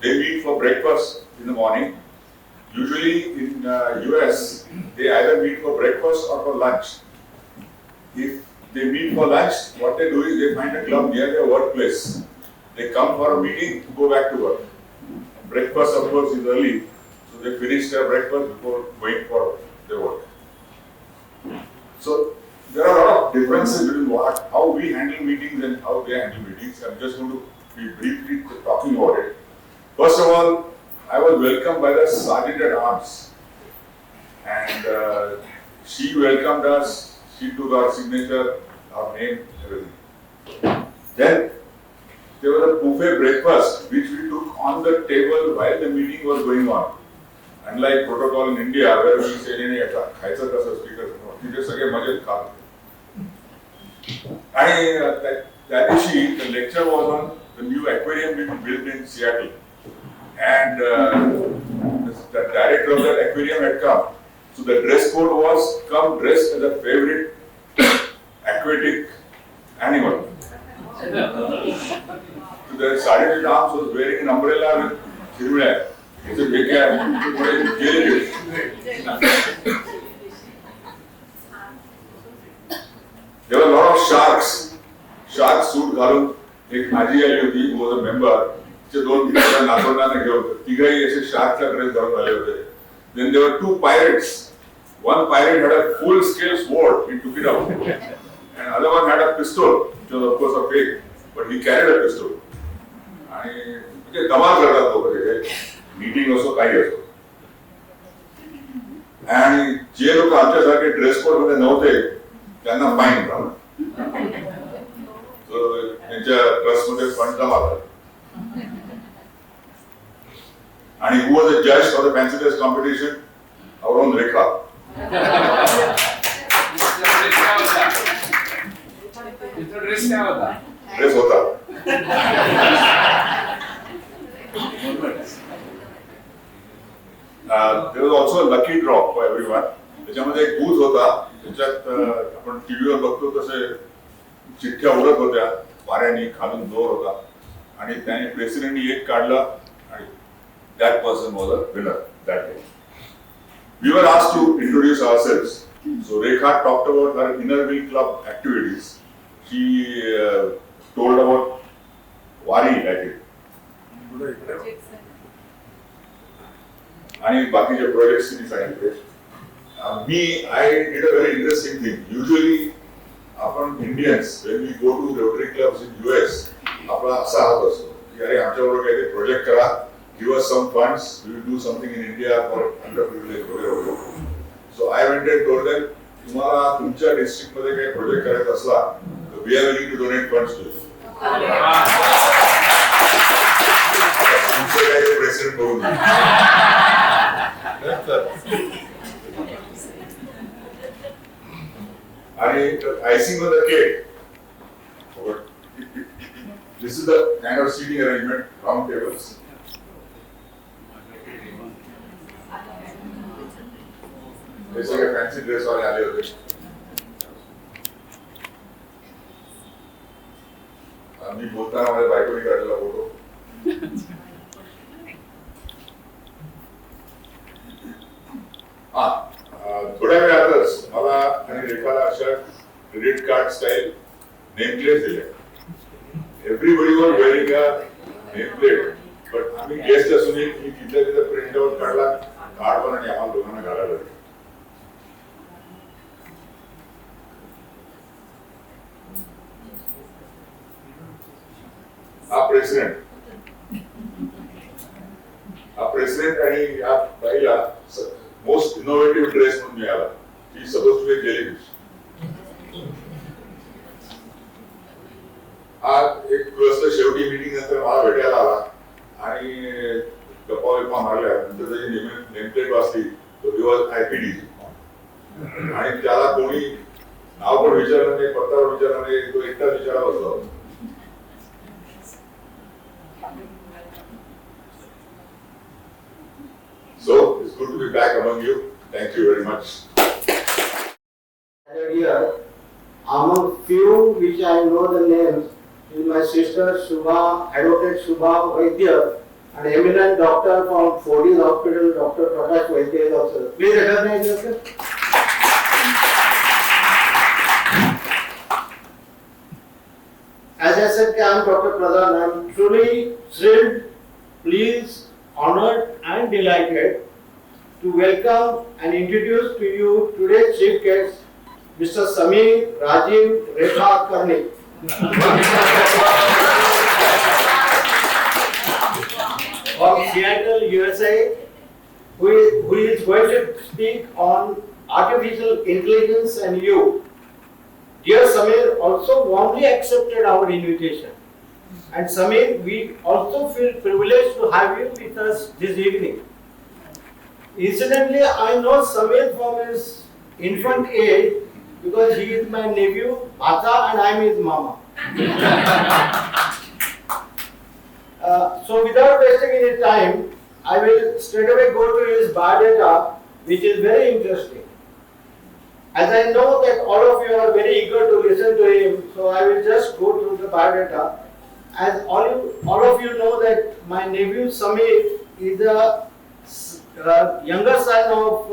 they meet for breakfast in the morning. Usually in US, they either meet for breakfast or for lunch. If they meet for lunch, what they do is they find a club near their workplace. They come for a meeting, go back to work. Breakfast, of course, is early, so they finish their breakfast before going for their work. So there are a lot of differences between how we handle meetings and how they handle meetings. I'm just going to be briefly talking about it. First of all, I was welcomed by the Sergeant at Arms, and she welcomed us. She took our signature, our name, everything. Then there was a buffet breakfast which we took on the table while the meeting was going on. Unlike protocol in India where we say, "Nee, nee, खायचं कसं speaker," तिथे सगळे मजेत खात. आणि त्या दिवशी the lecture was on the new aquarium being built in Seattle, and the director of that aquarium had come. So the dress code was come dressed as a favorite aquatic animal. So the Sergeant at Arms was wearing an umbrella with chirmilya. It's a big guy. There were a lot of sharks. Shark suit घालून एक आजी आली होती, who was a member. तिचे दोन नातवंडांना घेऊन तिघही असे शार्कचा dress घालून आले होते. Then there were two pirates. One pirate had a full-scale sword. He took it out, and other one had a pistol, which was of course a fake, but he carried a pistol. आणि म्हणजे धमाल करतात लोक तिथे. Meeting असो काही असो. आणि जे लोक आमच्यासारखे ड्रेस कोड मध्ये नव्हते त्यांना फाईन झाला. त्यांच्या ट्रस्टमध्ये फंड जमा झाला. आणि who was the judge for the fancy dress competition? Our own Rekha. Dress होता. There was also a lucky draw for everyone. त्याच्यामध्ये एक बूथ होता, त्याच्यात आपण टीव्हीवर बघतो तसे चिठ्ठ्या उडत होत्या वाऱ्याने, खालून जोर होता, आणि त्याने प्रेसिडेंटनी एक काढला आणि that person was a winner that day. We were asked to introduce ourselves. So Rekha talked about her Inner Wheel Club activities. She told about Wari, I think. आणि बाकीचे प्रोजेक्ट्स तिने सांगितले. I did a very interesting thing. Usually आपण Indians, when we go to Rotary clubs in US, आपला असा हात असतो की अरे आमच्याबरोबर काहीतरी प्रोजेक्ट करा, give us some funds, we will do something in India for underprivileged वगैरे. So I went and told them, तुम्हाला तुमच्या डिस्ट्रिक्ट मध्ये काही प्रोजेक्ट करायचा असला तर we are willing to donate funds to you. तुमचे काही प्रेसिडेंट करून आणि icing on the cake. This is the kind of seating arrangement, round tables. हे सगळे फॅन्सी ड्रेस वाले आले होते. मी बोलताना माझ्या बायकोने काढलेला फोटो. थोड्या वेळातच मला आणि रेखाला अशा credit card style name plate दिले. Everybody was wearing a name plate, but आम्ही गेस्ट असूनही मी तिथल्या तिथं प्रिंट आउट काढला, कार्ड पण, आणि आम्हाला दोघांना घालायला लागले. हा प्रेसिडेंट आणि या बाईला मोस्ट इनोव्हेटिव्ह ड्रेस म्हणून मिळाला. ती सपोज टू बी जेलीफिश. हा एक दिवस शेवटी मीटिंग नंतर मला भेटायला आला आणि गप्पा मारल्या. नंतर त्याची नेमप्लेट वाचली, तो दिवस IPD, आणि त्याला कोणी नाव पण विचारलं नाही, पत्ता पण विचारला नाही, तो एकटा विचारा बसला होता. So it's good to be back among you. Thank you very much. Here, among few which I know the names is my sister Shubha, Advocate Shubha Vaidya, an eminent doctor from Fortis Hospital, Dr. Prakash Vaidya is also. Please recognize yourself. As I said, I am Dr. Pradhan. I am truly thrilled, pleased, honored and delighted to welcome and introduce to you today's chief guest, Mr. Sameer Rajiv Rekha Karnik. From Seattle, USA, who is going to speak on artificial intelligence and you. Dear Sameer also warmly accepted our invitation. And Sameer, we also feel privileged to have you with us this evening. Incidentally, I know Sameer from his infant age because he is my nephew, Bata, and I am his mama. So without wasting any time, I will straight away go to his biodata, which is very interesting. As I know that all of you are very eager to listen to him, so I will just go through the biodata. As all of you know that my nephew Sameer is a younger son of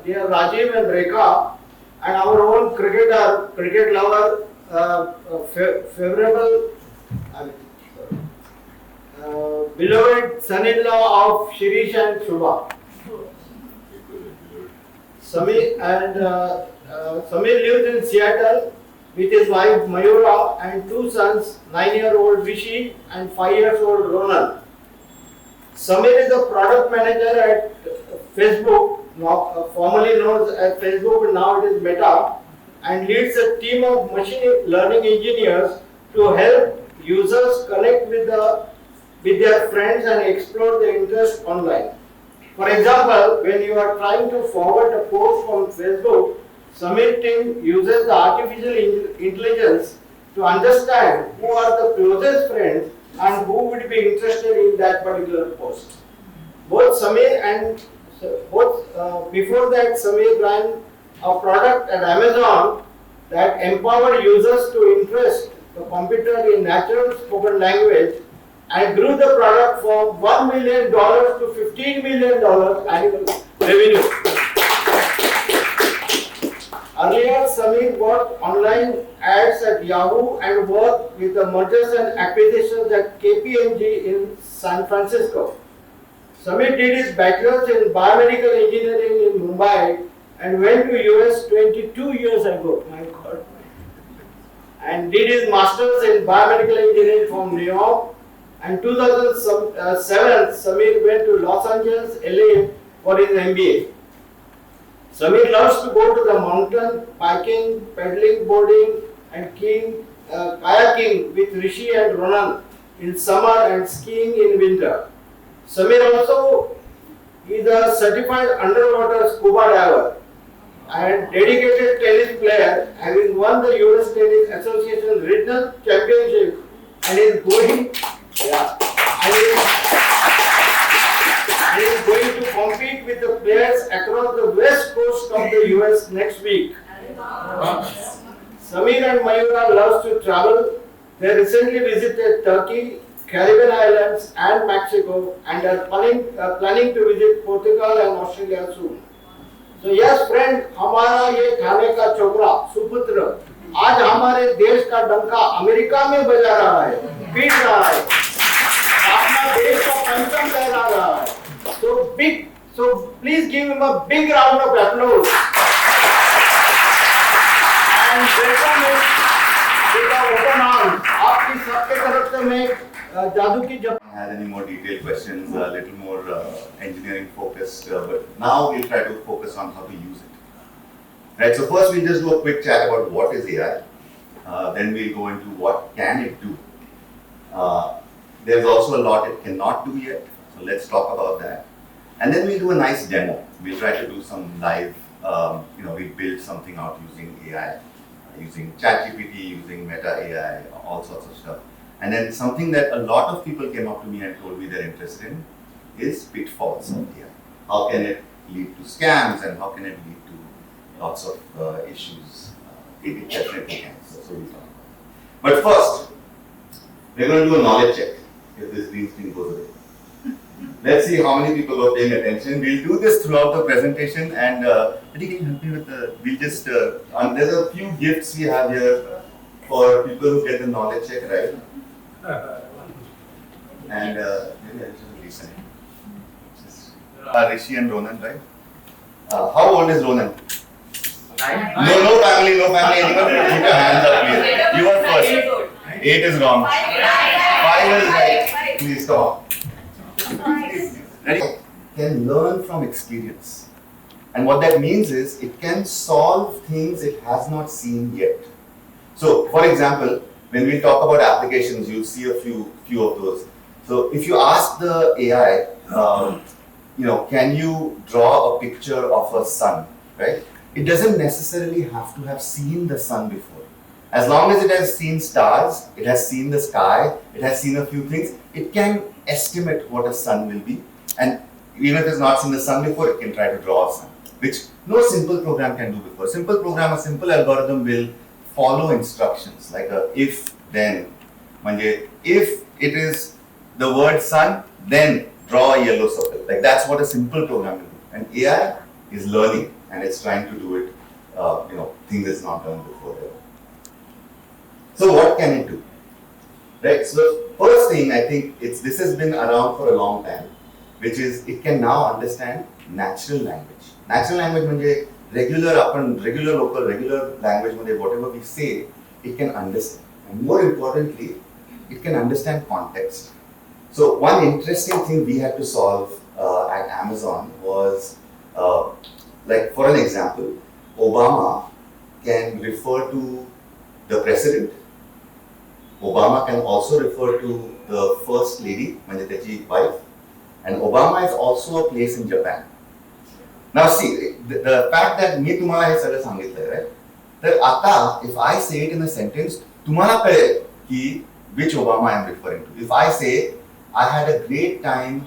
dear Rajiv and Rekha, and our own cricket lover, favorable, beloved son-in-law of Shirish and Shubha. Sameer lives in Seattle with his wife Mayura and two sons, 9-year-old Vishi and 5-year-old Ronan. Sameer is a product manager at Facebook, formerly known as Facebook, and now it is Meta, and leads a team of machine learning engineers to help users connect with their friends and explore their interest online. For example, when you are trying to forward a post from Facebook, Sameer team uses the artificial intelligence to understand who are the closest friends and who would be interested in that particular post. Before that, Sameer ran a product at Amazon that empowered users to interest the computer in natural spoken language and grew the product from $1 million to $15 million annual revenue. Earlier, Sameer worked online ads at Yahoo and worked with the mergers and acquisitions at KPMG in San Francisco. Sameer did his bachelor's in biomedical engineering in Mumbai and went to US 22 years ago, my God, and did his master's in biomedical engineering from New York. And 2007, Sameer went to Los Angeles, LA for his MBA. Sameer loves to go to the mountain, biking, paddling, boarding, and kayaking with Rishi and Ronan in summer and skiing in winter. Sameer also is a certified underwater scuba diver and dedicated tennis player, having won the US Tennis Association Regional Championship and is going to compete with the players across the west coast of the US next week. Sameer and Mayura loves to travel. They recently visited Turkey, Caribbean Islands and Mexico and are planning to visit Portugal and Australia soon. So yes friend, हमारा ये खाने का छोकरा सुपुत्र आज हमारे देश का डंका अमेरिका में बजा रहा है, पीट रहा है, अपना देश का पंचम लहरा रहा है. So please give him a big round of applause and welcome him with our open arms. आपकी सबके तरफ से मैं जादू की जब Has any more detailed questions, a little more engineering focused, but now we'll try to focus on how to use it. Right, so first we'll just do a quick chat about what is AI, then we'll go into what can it do. There's also a lot it cannot do yet, so let's talk about that. And then we'll do a nice demo. We'll try to do some live, we build something out using AI, using ChatGPT, using Meta AI, all sorts of stuff. And then something that a lot of people came up to me and told me they're interested in is pitfalls of AI. How can it lead to scams and how can it lead to lots of issues? It definitely can. So we'll talk about it. But first, we're going to do a knowledge check if this green screen goes away. let's see how many people are paying attention. We'll do this throughout the presentation, and Adi, can you help me with the? We'll just there's a few gifts we have here for people who get the knowledge check right. And maybe I'll just listen. Rishi and Ronan, right? How old is Ronan? No family, no family. Anyone? Keep your hands up, please. You are first. 8 is wrong. 5 is right. Please stop. Ready? Can learn from experience. And what that means is it can solve things it has not seen yet. So, for example, when we talk about applications, you'll see a few of those. So, if you ask the AI, can you draw a picture of a sun, right? It doesn't necessarily have to have seen the sun before. As long as it has seen stars, it has seen the sky, it has seen a few things, it can estimate what a sun will be. And even if it has not seen the sun before, it can try to draw a sun, which no simple program can do before. A simple algorithm will follow instructions like a if, then. If it is the word sun, then draw a yellow circle. Like that's what a simple program will do. And AI is learning and it's trying to do it, things it's not done before. So what can it do? Right. So the first thing I think this has been around for a long time, which is it can now understand natural language. Natural language means regular language, whatever we say, it can understand. And more importantly, it can understand context. So one interesting thing we had to solve at Amazon was, like for an example, Obama can refer to the president. Obama can also refer to the first lady, Manjitaji's wife, and Obama is also a place in Japan. Now see, the fact that me tumhala he sarah sangitle, right? That ata, if I say it in a sentence, tumhala kale ki which Obama I am referring to. If I say, I had a great time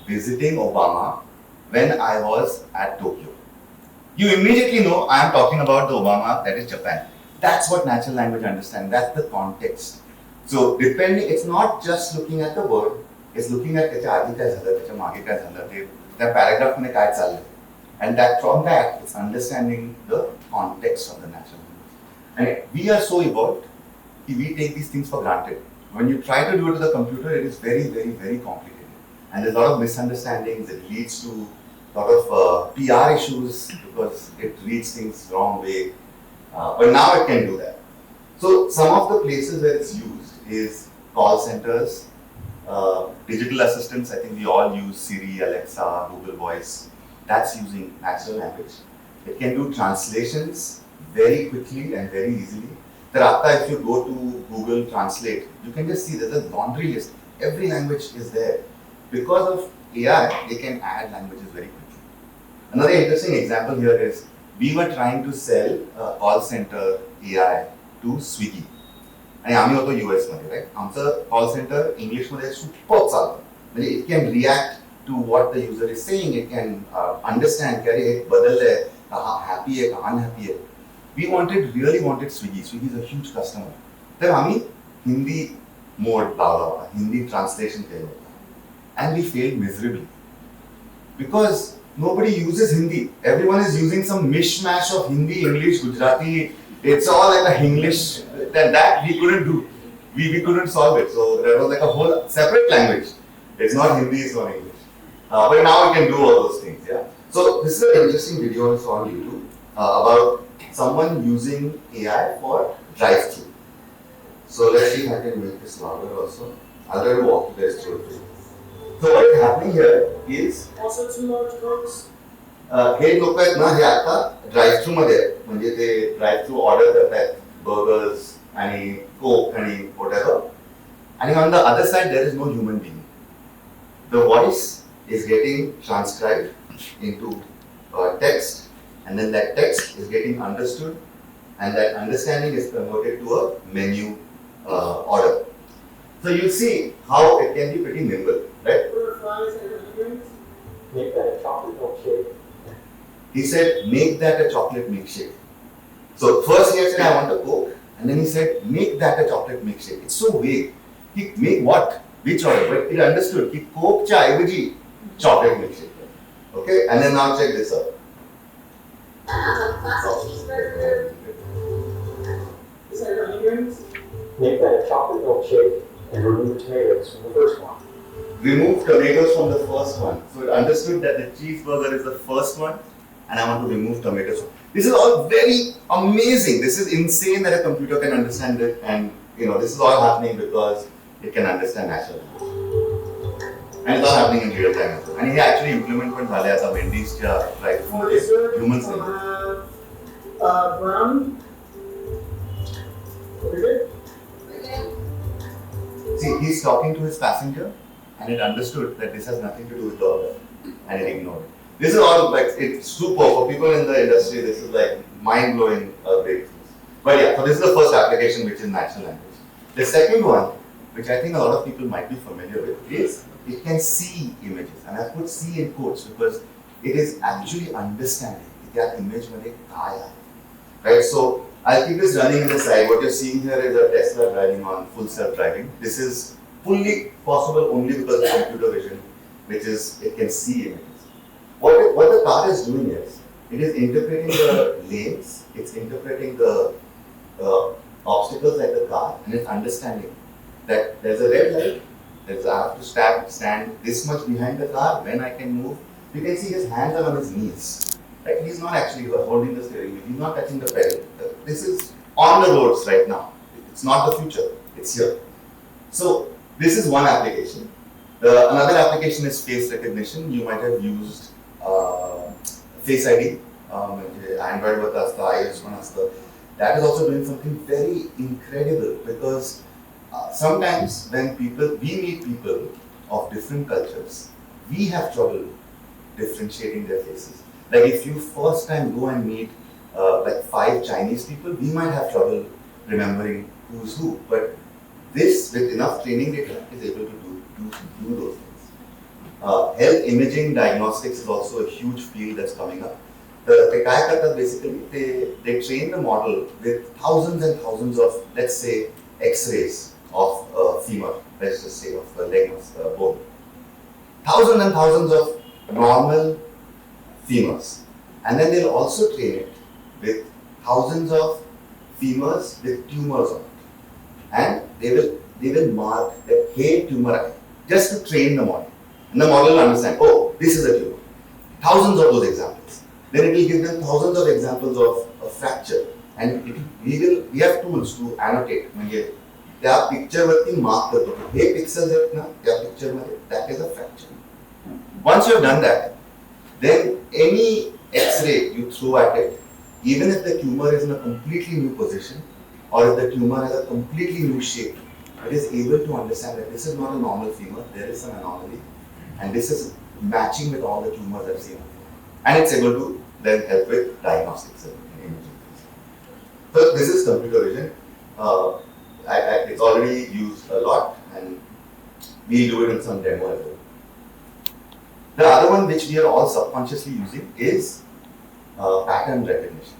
visiting Obama when I was at Tokyo, you immediately know I am talking about the Obama that is Japan. That's what natural language understands. That's the context. So depending, it's not just looking at the word, it's looking at the paragraph mein kai chal raha hai. And that from that, it's understanding the context of the natural language. And we are so evolved, we take these things for granted. When you try to do it to the computer, it is very, very, very complicated. And there's a lot of misunderstandings. It leads to a lot of PR issues because it reads things wrong way. But now it can do that. So some of the places where it's used is call centers, digital assistants. I think we all use Siri, Alexa, Google Voice. That's using natural language. It can do translations very quickly and very easily. Tarata, if you go to Google Translate, you can just see there's a laundry list. Every language is there. Because of AI, they can add languages very quickly. Another interesting example here is we were trying to sell a call center AI to Swiggy. And आम्ही होतो US मध्ये, right? आमचं call center English मध्ये super चालतं. म्हणजे it can react to what the user is saying. It can understand कि अरे एक बदल है, कहाँ happy है, कहाँ unhappy है. We really wanted Swiggy. Swiggy is a huge customer. तर आम्ही हिंदी mode लावला होता, हिंदी translation केलं होता. And we failed miserably. Because nobody uses Hindi. Everyone is using some mishmash of Hindi, English, Gujarati. It's all like a English. That we couldn't do. We couldn't solve it. So there was like a whole separate language. It's not Hindi, it's not English. But now we can do all those things. Yeah. So this is an interesting video I saw on YouTube about someone using AI for drive-through. So let's see if I can make this louder also. I'll try to walk you guys through it. So what is happening here is Also 2 large cokes. हे लोक आहेत ना, हे आता drive through मध्ये आहेत. म्हणजे ते drive through order करतायत burgers आणि कोक आणि व्हॉटएव्हर. आणि on the other side there is no human being. The voice is getting transcribed into text, and then that text is getting understood, and that understanding is converted to a menu order. So you see how it can be pretty nimble, right? Fries and drinks. Make that a chocolate milkshake. He said, make that a chocolate milkshake. So first he had said, I want a Coke, and then he said, make that a chocolate milkshake. It's so vague. He make what? Which order? But it understood. He Coke च्या ऐवजी chocolate milkshake. Okay, and then now check this out. Is that your onion rings? Make that a chocolate milkshake and remove the tomatoes from the first one. Remove tomatoes from the first one. So it understood that the cheeseburger is the first one, and I want to remove tomatoes. This is all very amazing. This is insane that a computer can understand it, and this is all happening because it can understand natural language. And it's all happening in real time as well. And he actually implemented झाले आता Wendy'sच्या drive-thru humans Brown. What is it? See, he's talking to his passenger, and it understood that this has nothing to do with the order, and it ignored it. This is all it's super for people in the industry. This is mind-blowing breakthroughs. But yeah, so this is the first application, which is natural language. The second one, which I think a lot of people might be familiar with, is it can see images, and I put "see" in quotes because it is actually understanding that image मध्ये काय आहे. Right? So I'll keep this running in the side. What you're seeing here is a Tesla driving on full self-driving. This is fully possible only because of computer vision, which is it can see images. What the car is doing is, it is interpreting the lanes, it's interpreting the obstacles at the car, and it's understanding that there's a red light, I have to stand this much behind the car, when I can move. You can see his hands are on his knees. Right? He's not actually holding the steering wheel, he's not touching the pedal. This is on the roads right now. It's not the future, it's here. So this is one application. Another application is face recognition. You might have used Face ID, Android वर असतं, iOS वर असतं. That is also doing something very incredible because sometimes when we meet people of different cultures, we have trouble differentiating their faces. Like if you first time go and meet 5 Chinese people, we might have trouble remembering who's who. But this, with enough training data, is able to do those things. Health imaging diagnostics is also a huge field that's coming up. They basically they train the model with thousands and thousands of, let's say, X-rays of femur, let's just say of leg bone. Thousands and thousands of normal femurs, and then they'll also train it with thousands of femurs with tumors on it, and they will mark that hey tumor just to train the model, and the model will understand, oh, this is a tumor. Thousands of those examples. Then it will give them thousands of examples of fracture, and we have tools to annotate. म्हणजे त्या picture वरती mark करतो हे pixels आहेत ना त्या picture मध्ये, that is a fracture. Once you have done that, then any X-ray you throw at it, even if the tumor is in a completely new position or if the tumor has a completely new shape, it is able to understand that this is not a normal femur, there is some anomaly, and this is matching with all the tumors I've seen. And it's able to then help with diagnostics and imaging. So this is computer vision. It's already used a lot, and we'll do it in some demo as well. The other one which we are all subconsciously using is pattern recognition.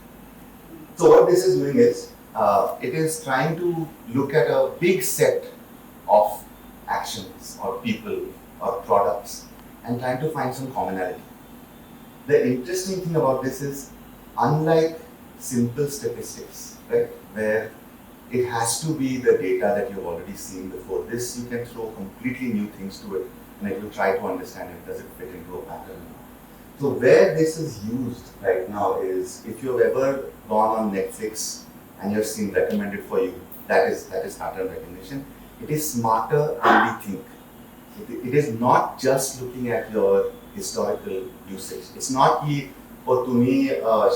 So what this is doing is, it is trying to look at a big set of actions or people or products and trying to find some commonality. The interesting thing about this is, unlike simple statistics, right, where it has to be the data that you've already seen before, this you can throw completely new things to it, and it will try to understand it, does it fit into a pattern. So where this is used right now is, if you've ever gone on Netflix and you've seen recommended for you, that is pattern recognition. It is smarter than we think. It is not just looking at your historical usage. It's not की तुम्ही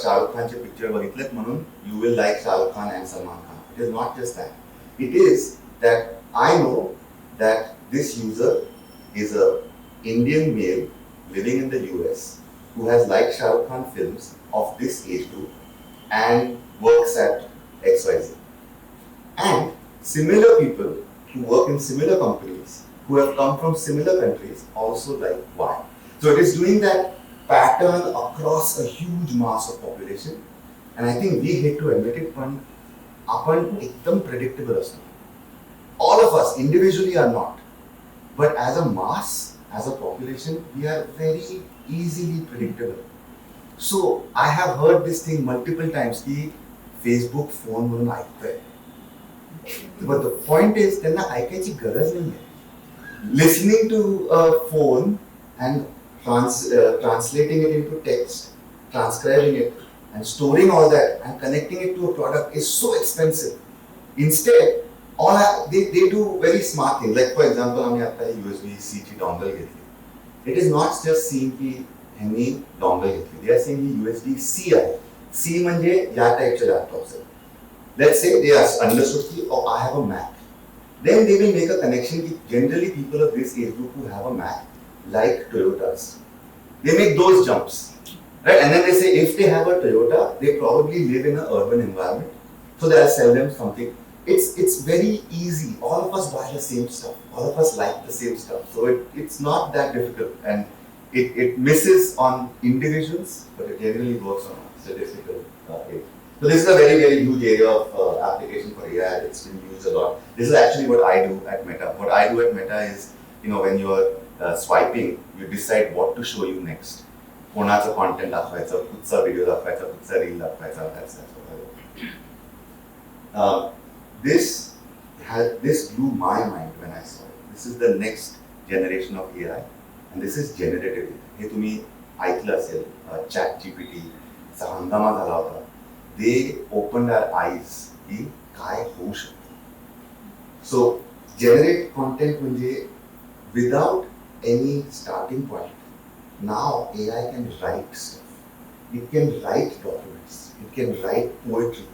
Shahrukh खानचे picture बघितलेत म्हणून you will like Shahrukh Khan and Salman Khan. It is not just that. It is that I know that this user is a Indian male living in the US who has liked Shahrukh Khan films of this age group and works at XYZ. And similar people who work in similar companies who have come from similar countries also like Y. So it is doing that pattern across a huge mass of population, and I think we hate to admit it, but आपण एकदम predictable असतो. All of us individually are not, but as a mass as a population, we are very easily predictable. So I have heard this thing multiple times कि Facebook phone म्हणून ऐकतोय. But the point is त्यांना ऐकायची गरज नाही आहे. Listening to a phone and translating it into text, transcribing it, and storing all that and connecting it to a product is so expensive. Instead, they do very smart things. Like for example, आम्ही आता USB-C ची dongle घेतली. It is not just seeing की ह्यांनी dongle घेतली. They are saying he USB-C आहे. C म्हणजे या टाईपचे लॅपटॉप्स आहेत. Let's say they are understood की oh I have a Mac. Then they will make a connection ki generally people of this age group who have a Mac like Toyotas. They make those jumps. Right? And then they say if they have a Toyota, they probably live in an urban environment. So they'll sell them something. It's very easy. All of us buy the same stuff. All of us like the same stuff. So it's not that difficult. And it misses on individuals, but it generally works on a statistical area. So this is a very, very huge area of application for AI. It's been used a lot. This is actually what I do at Meta. What I do at Meta is, when you're swiping, you decide what to show you next. कोणाचं content दाखवायचं, कुठचा video दाखवायचा, कुठचा reel दाखवायचा. That's what I do. This blew my mind when I saw it. This is the next generation of AI, and this is generative AI. हे तुम्ही ऐकलं असेल, ChatGPT चा हंगामा झाला होता. They opened our eyes की काय होऊ शकतं. So generate content म्हणजे without any starting point. Now AI can write stuff. It can write documents. It can write poetry.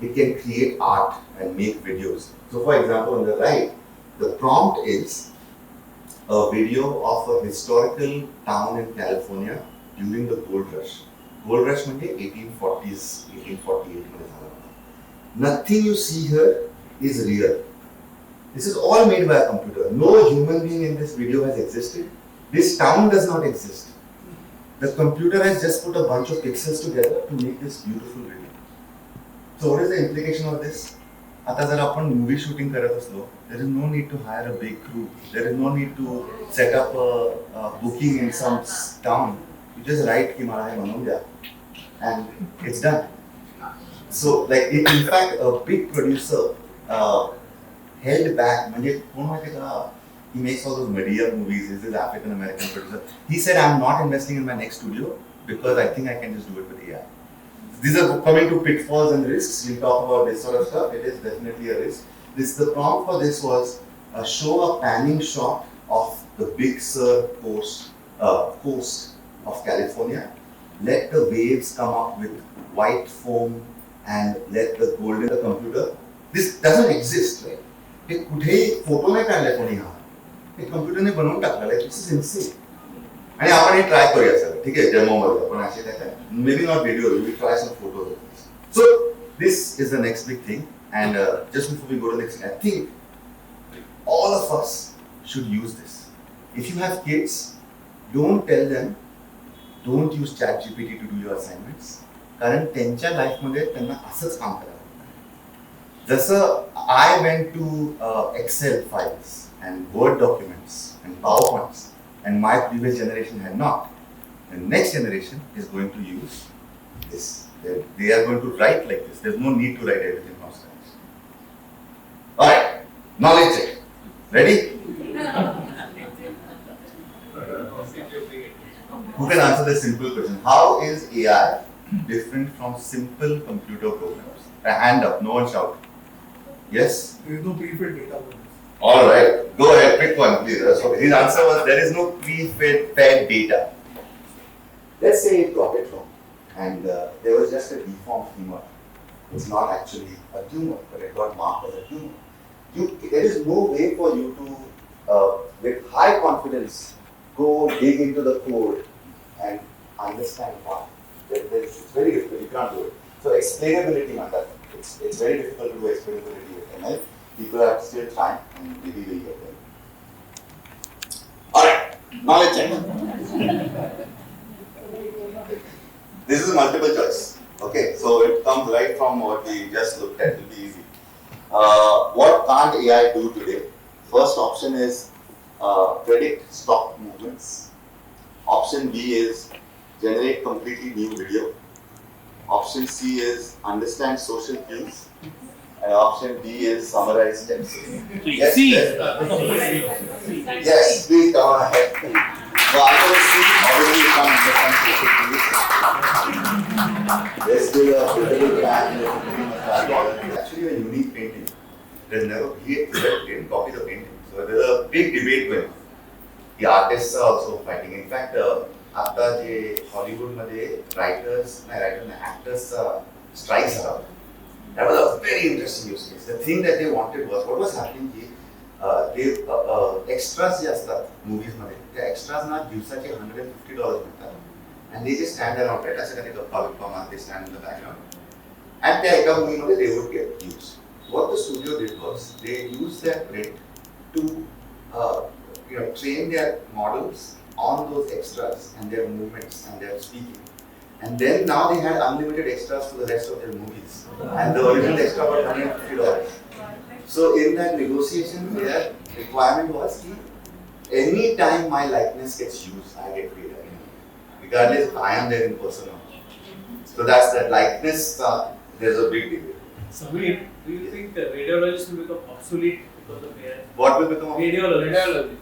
It can create art and make videos. So for example, on the right, the prompt is a video of a historical town in California during the gold rush. Gold rush म्हणजे 1840s, 1848 मध्ये झाला होता. Nothing you see here is real. This is all made by a computer. No human being in this video has existed. This town does not exist. The computer has just put a bunch of pixels together to make this beautiful video. So what is the implication of this? आता जर आपण movie shooting करत असलो, there is no need to hire a big crew. There is no need to set up a booking in some town. You just write ki मला हे बनवून द्या, and it's done. So like in fact a big producer held back. म्हणजे कोण माहिती का? He makes all those Medea movies. He's this African American producer. He said, I'm not investing in my next studio because I think I can just do it with AI. These are coming to pitfalls and risks. We'll talk about this sort of stuff. It is definitely a risk. The prompt for this was show a panning shot of the Big Sur coast of California. Let the waves come up with white foam and let the gold in the computer. This doesn't exist, right? हे कुठेही photo नाही काढलाय कोणी हा. हे कम्प्युटरने बनवून टाकलेलं आहे. This is insane. आणि आपण हे ट्राय करूया सर. ठीक आहे, डेमो मध्ये आपण असे काय may be not video, we will try some photos. So this is the next big thing. And just before we go to the next thing, I think all of us should use this. If you have kids, don't tell them, don't use ChatGPT to do your assignments. कारण त्यांच्या लाईफमध्ये त्यांना असंच काम करावं. जसं I went to Excel files and Word documents and PowerPoints and my previous generation had not. The next generation is going to use this. They are going to write like this. There's no need to write everything from scratch. Alright, knowledge check. Ready? Who can answer this simple question? How is AI different from simple computer programs? A hand up, no one shout. Yes? There is no pre-filled data. Alright, go ahead, pick one please. So his answer was there is no pre-fed data. Let's say it got it wrong and there was just a deformed femur. It's not actually a tumor, but it got marked as a tumor. There is no way for you to, with high confidence, go dig into the code and understand why. It's very difficult, you can't do it. So explainability matters. It's very difficult to do explainability with ML. People are still trying and maybe we'll get there. Alright, knowledge check. This is a multiple choice. Okay, so it comes right from what we just looked at. It will be easy. What can't AI do today? First option is predict stock movements. Option B is generate completely new video. Option C is understand social cues. And option D is summarize text. Yes, yes. Yes, please go on ahead. So I can see already some understand social cues. There's still a critical plan. Actually a unique painting. There's never, he didn't copy the painting. So there's a big debate going on. The artists are also fighting. In fact, आता जे हॉलिवूडमध्ये actors strikes around. That was a very interesting use case. The thing that they wanted was, what was happening की they extras जे असतात movies मध्ये, त्या extras ना दिवसाचे $150 मिळतात. And they just stand around, right? असं काही गप्पा मारत, they stand in the background. And त्या एका movie मध्ये they would get used. What the studio did was, they used their print to train their models on those extras and their movements and their speaking. And then now they had unlimited extras for the rest of their movies. And the original extra was $150. So in that negotiation, their requirement was any time my likeness gets used, I get paid. Regardless if I am there in person or not. So that's that likeness, there's a big debate. Samir, do you think the radiologists will become obsolete because of AI? What will become of Radiologists.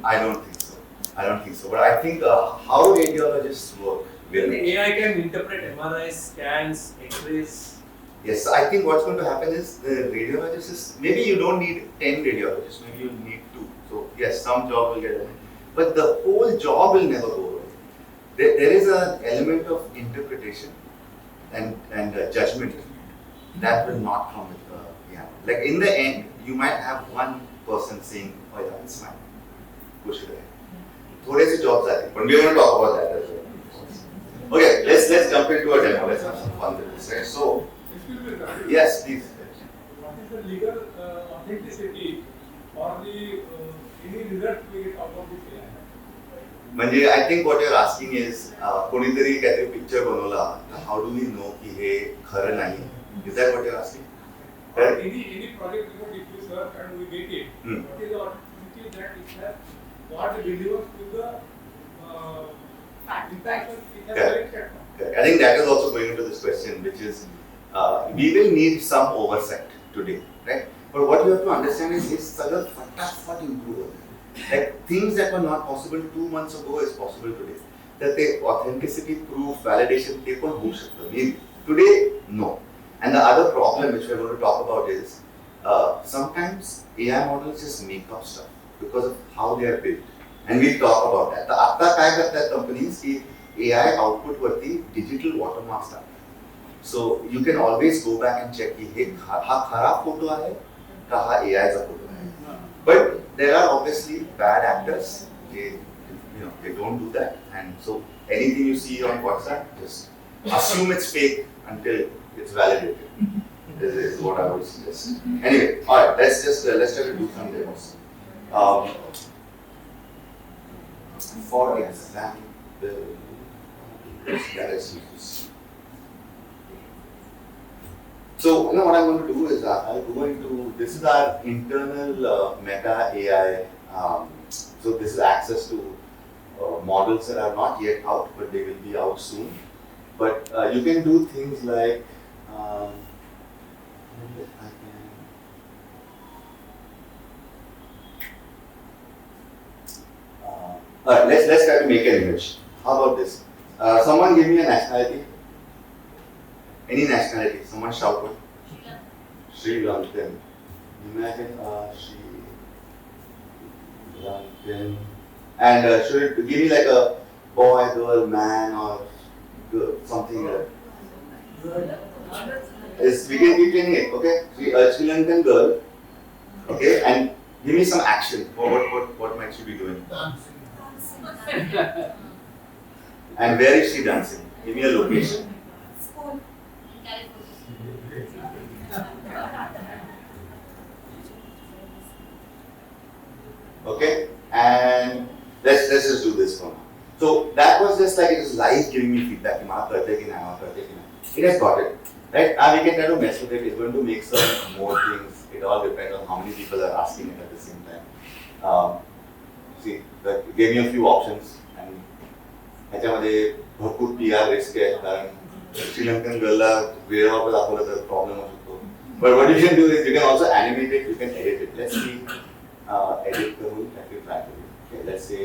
I don't think so. I don't think so. But I think how radiologists work will. AI can interpret MRIs, scans, X-rays. Yes, I think what's going to happen is the radiologist is, maybe you don't need 10 radiologists, maybe you need 2. So yes, some job will get away. But the whole job will never go away. There is an element of interpretation and judgment that will not come with AI. Like in the end, you might have one person saying, oh yeah, it's fine. Push it ahead. थोड़े से jobs आते हैं, but we are going to talk about that as well. Okay, let's jump into a demo. Let's have some fun with this. Right? So, yes, please. What is the legal authenticity or the any result we get out of this AI? म्हणजे I think what you're asking is कोणीतरी काहीतरी picture बनवला, how do we know की हे खरं नाही? Is that what you're asking? Or any project report if you search and we get it, what is the authenticity that it has? What delivers to the impact it has collected? I think that is also going into this question, which is we will need some oversight today, right? But what you have to understand is this सगळं फटाफट improve. Like things that were not possible 2 months ago is possible today. That the authenticity proof, validation, they can होऊ शकतं. Today, no. And the other problem which we are going to talk about is sometimes AI models just make up stuff because of how they are built. And we'll talk about that. तर आता काय करतात companies की AI output वरती digital watermarks टाकतात. So you can always go back and check की हे हा खरा फोटो आहे का हा AI चा फोटो आहे. But there are obviously bad actors. They don't do that. And so anything you see on WhatsApp, just assume it's fake until it's validated. This is what I would suggest. Anyway, all right. Let's try to do some demos. For example, let's use this. So, what I'm going to do is I'll go into, this is our internal Meta AI. So this is access to models that are not yet out, but they will be out soon. But you can do things like, alright, let's try to make an image. How about this? Someone give me a nationality. Any nationality. Someone shout one. Sri Lankan. Imagine Sri Lankan. And should it give me like a boy, girl, man, or girl, something like that? We can keep changing it, okay? Sri Lankan girl. Okay, and give me some action. What might she be doing? And where is she dancing? Give me a location. School. Okay, and let's just do this one. So that was just like it was live giving me feedback. It has got it, right? Now we can try to mess with it. It's going to make some more things. It all depends on how many people are asking it at the same time. see, that gave me a few options and ह्याच्यामध्ये भरपूर PR risk आहे कारण श्रीलंकन गर्लला वेळेवर दाखवलं तर problem होऊ शकतो. But what you can do is you can also animate it, you can edit it. Let's see, edit करून I can try to do. Okay, let's say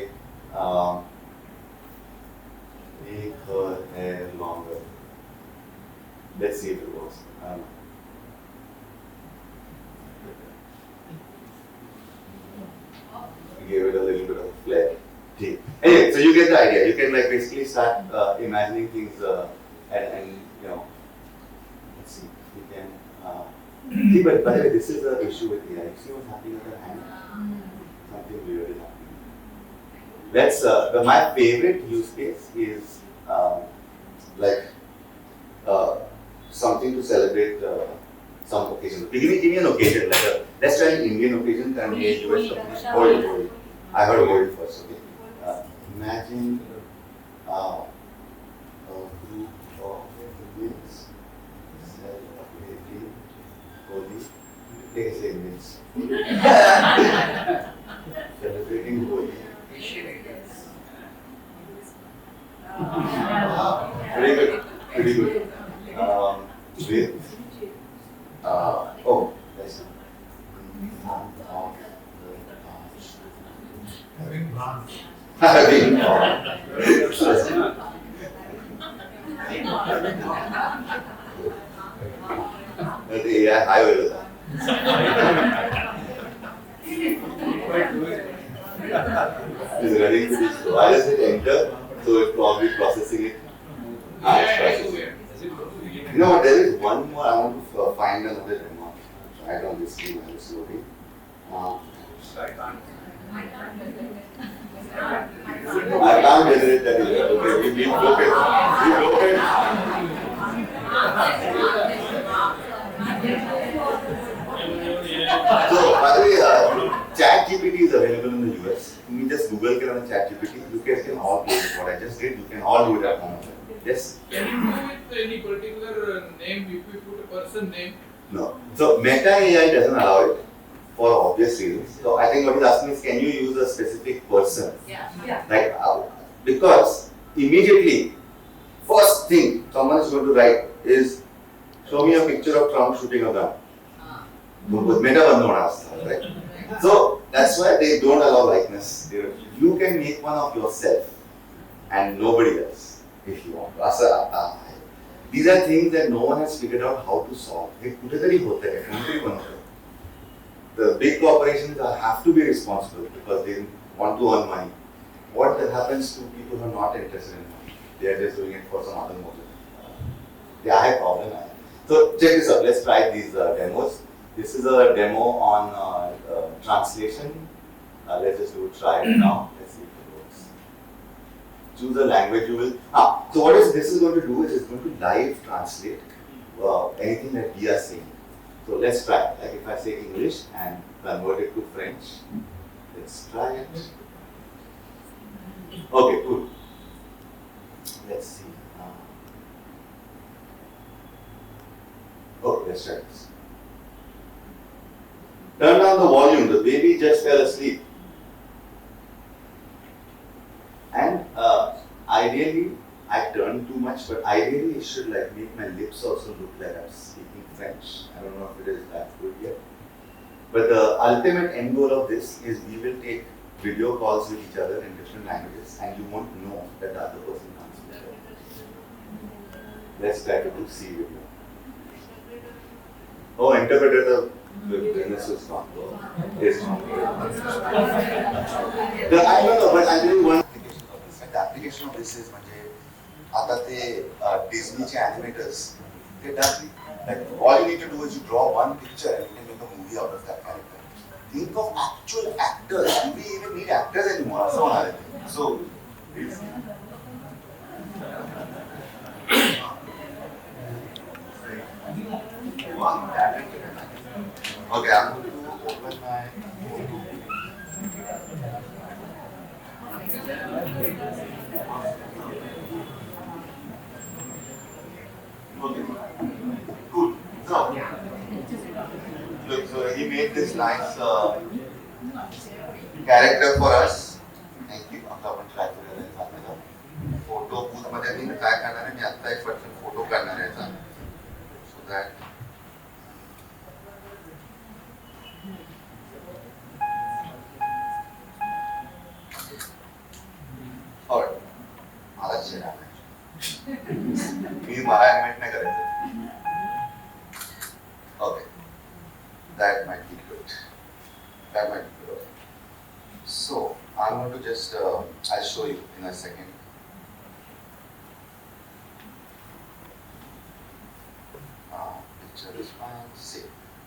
make her hair longer. Let's see if it works. I don't know. Give it a little bit of flair. Anyway, so you get the idea. You can like basically start imagining things and you know, let's see, you can see, but by the way, this is the issue with AI. You see what's happening with her hand? Something weird is happening. Let's, my favorite use case is like something to celebrate some occasion. Give me an occasion, like let's try an Indian occasion and a US company. Holi. I heard Holi first, okay. Imagine a group of Indians celebrating Holi. Take a say Indians. Celebrating Holi. Pretty good. Pretty good. With oh, that's having branch. Having the AI highway with that. It's running pretty slow. I just hit enter, so it's probably processing it. It's processing. You know what, there is one more, I want to find another demo. Try it on this screen while it's loading. I can't generate that either. Okay, we broke it. We broke it. So, by the way, ChatGPT is available in the US. You just Google it on ChatGPT. You guys can all do it. What I just did, you can all do it at home. Yes? Can you do with any particular name if we put a person name? No. So Meta AI doesn't allow it for obvious reasons. So I think what he's asking is, can you use a specific person? Yeah. Like because immediately, first thing someone is going to write is, show me a picture of Trump shooting a gun. Meta doesn't ask, right? So that's why they don't allow likeness. You can make one of yourself and nobody else. If you want. These are things that no one has figured out how to solve. The big corporations have to be responsible because they want to earn money. What happens to people who are not interested in money? They are just doing it for some other motive. Yeah, I have a problem. So check this out. Let's try these demos. This is a demo on translation. Let's just try it now. Let's see if it works. Choose a language you will. So what this is going to do is it's going to live translate anything that we are saying. So let's try. Like if I say English and convert it to French. Let's try it. Okay, cool. Let's see. Okay, let's try this. Turn down the volume. The baby just fell asleep. And ideally, I turn too much, but ideally it should like make my lips also look like I'm speaking French. I don't know if it is that good yet. But the ultimate end goal of this is we will take video calls with each other in different languages and you won't know that the other person can't speak. Let's try to do C video. Oh, interpreter, the business is gone. It's gone. I don't know, but I'll do one. The application of this is आता ते Disneyचे animators, they does like all you need to do is you draw one picture and you can make a movie out of that character. Think of actual actors. Do we even need actors anymore? So, okay, I'm going to open my. Okay. Cool. So, look, so he made this nice character for us. आणखी आता आपण try करूया photo booth मध्ये मी काय करणार आहे, मी आता एक पटकन फोटो काढणार आहे याचा. सो दॅट मला चेहरा मी मला ऍडमिट नाही करायचं. Okay, that might be good. That might be good. So I'm going to just I'll show you in a second. Picture is fine. See.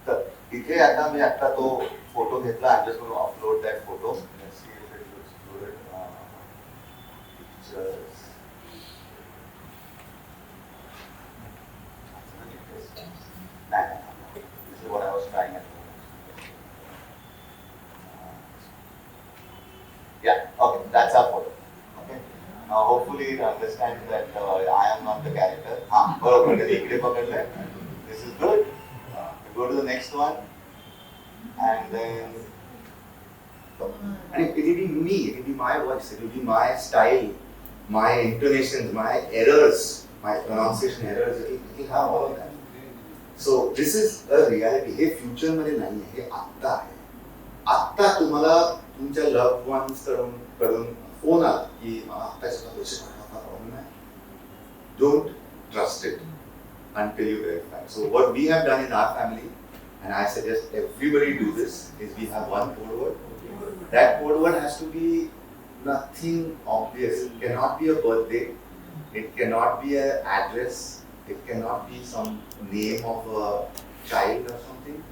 तर इथे आता मी आता तो फोटो घेतला. I'm just going to upload that photo. Let's see if it looks good. Pictures. No. This is what I was trying at. Yeah, okay, that's our photo. Okay. Now hopefully you understand that I am not the character. This is good. We go to the next one. And then and it will be me, it will be my voice, it will be my style, my intonations, my errors, my pronunciation errors, it will have all of that. So this is a reality. Hey future मध्ये नाही आहे, हे आत्ता आहे. आत्ता तुम्हाला तुमच्या love ones कडून phone आला की मला आत्ताच्या पैसे पाठवायचा प्रॉब्लेम आहे. Don't trust it until you verify. So what we have done in our family, and I suggest everybody do this, is we have one code word. That code word has to be nothing obvious. It cannot be a birthday. It cannot be an address. It cannot be some name of a child or something.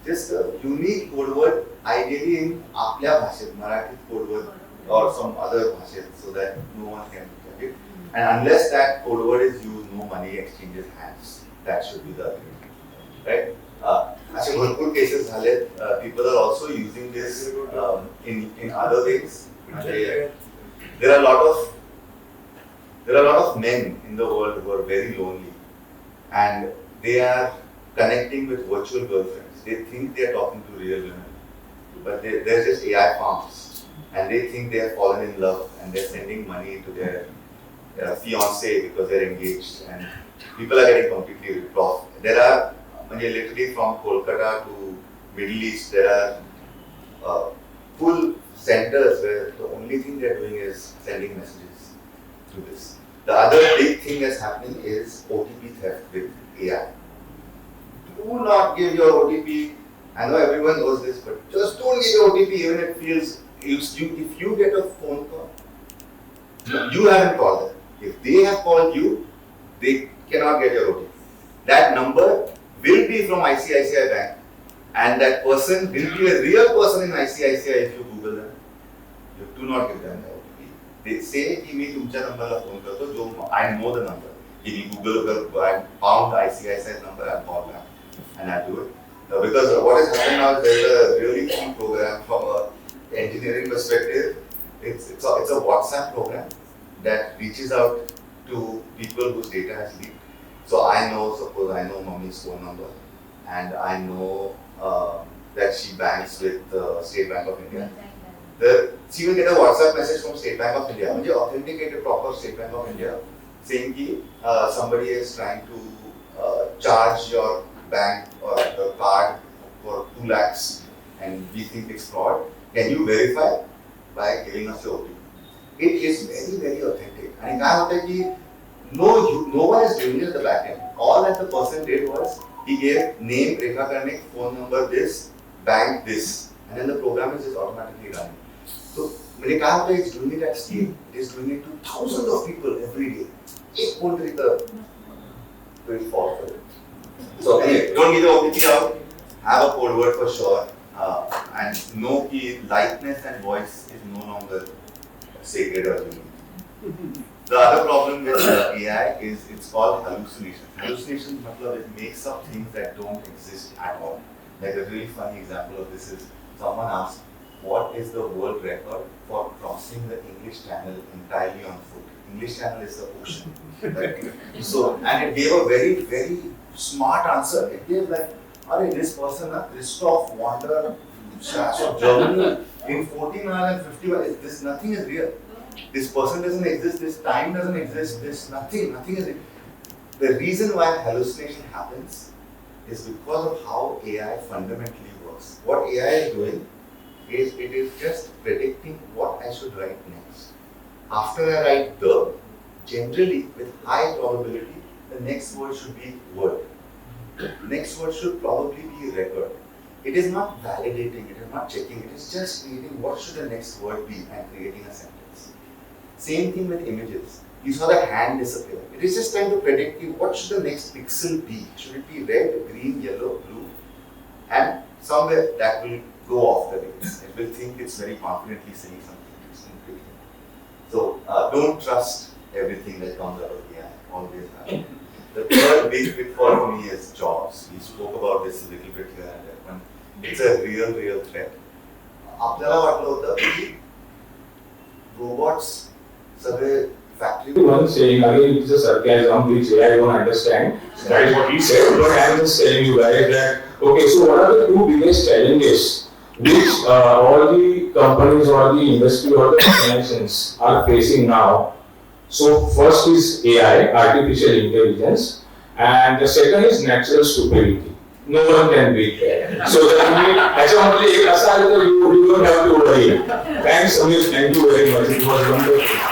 Just a unique code word, ideally in आपल्या भाषेत, Marathi code word or some other भाषेत, so that no one can get it. And unless that code word is used, no money exchanges hands. That should be the agreement, right? असे भरपूर cases झालेत. People are also using this in other ways. There are a lot of men in the world who are very lonely, and they are connecting with virtual girlfriends. They think they are talking to real women, but they're just AI farms, and they think they have fallen in love, and they're sending money to their fiance because they're engaged, and people are getting completely ripped off. There are, literally from Kolkata to Middle East, there are full centers where the only thing they're doing is sending messages through this. The other big thing that's happening is OTP theft with AI. Do not give your OTP. I know everyone knows this, but just don't give your OTP even if it feels if you get a phone call, you haven't called them. If they have called you, they cannot get your OTP. That number will be from ICICI Bank, and that person will be a real person in ICICI if you Google them. You do not give them the OTP. They say कि मी तुमच्या नंबरला phone करतो जो I know the number. If you Google I found ICICI's number, I'll call back and I'll do it. Because what is happening now is there's a really key program from an engineering perspective. It's a WhatsApp program that reaches out to people whose data has leaked. So suppose I know mommy's phone number, and I know that she banks with State Bank of India. She will get a WhatsApp message from State Bank of India, which is authenticated proper State Bank of India, saying that somebody is trying to charge your bank or the card for 2 lakhs, and we think it's fraud. Can you verify by giving us your OTP? It is very, very authentic. And what happens is no one is doing it at the back end. All that the person did was he gave name, Rekha Karnik, phone number this, bank this, and then the program is just automatically running. So when what is doing it at scale, it is doing it to thousands of people every day. एक phone will fall for it. So anyway, don't give the OTP out. Have a code word for sure, and know that likeness and voice is no longer sacred or unique. The other problem with AI is it's called hallucinations. Hallucinations matlab it makes up things that don't exist at all. Like a really funny example of this is someone asked, what is the world record for crossing the English Channel entirely on foot? English Channel is the ocean. Right? So, and it gave a very, very smart answer. It gave like, this person, Christoph Wander So journal in 14 hours and 50 hours, this nothing is real. This person doesn't exist, this time doesn't exist, this nothing is real. The reason why hallucination happens is because of how AI fundamentally works. What AI is doing is it is just predicting what I should write next. After I write the, generally with high probability, the next word should be word. Next word should probably be record. It is not validating, it is not checking, it is just creating what should the next word be and creating a sentence. Same thing with images. You saw the hand disappear. It is just trying to predict what should the next pixel be. Should it be red, green, yellow, blue? And somewhere that will go off the rails. It will think it's very confidently saying something interesting. So don't trust everything that comes out of AI. Always have. The third big pitfall for me is jobs. We spoke about this a little bit here and there. But it's a real threat. आपल्याला वाटलं होतं की robots सगळे factory. One saying again, it's a sarcasm which I don't understand. That is what he said. But I am just telling you guys that okay. So what are the two biggest challenges which all the companies or the industry or the organizations are facing now? So first is AI, artificial intelligence, and the second is natural stupidity. No one can beat that. So that actually, you don't have to worry. Thanks, Amit. Thank you very much. It was wonderful.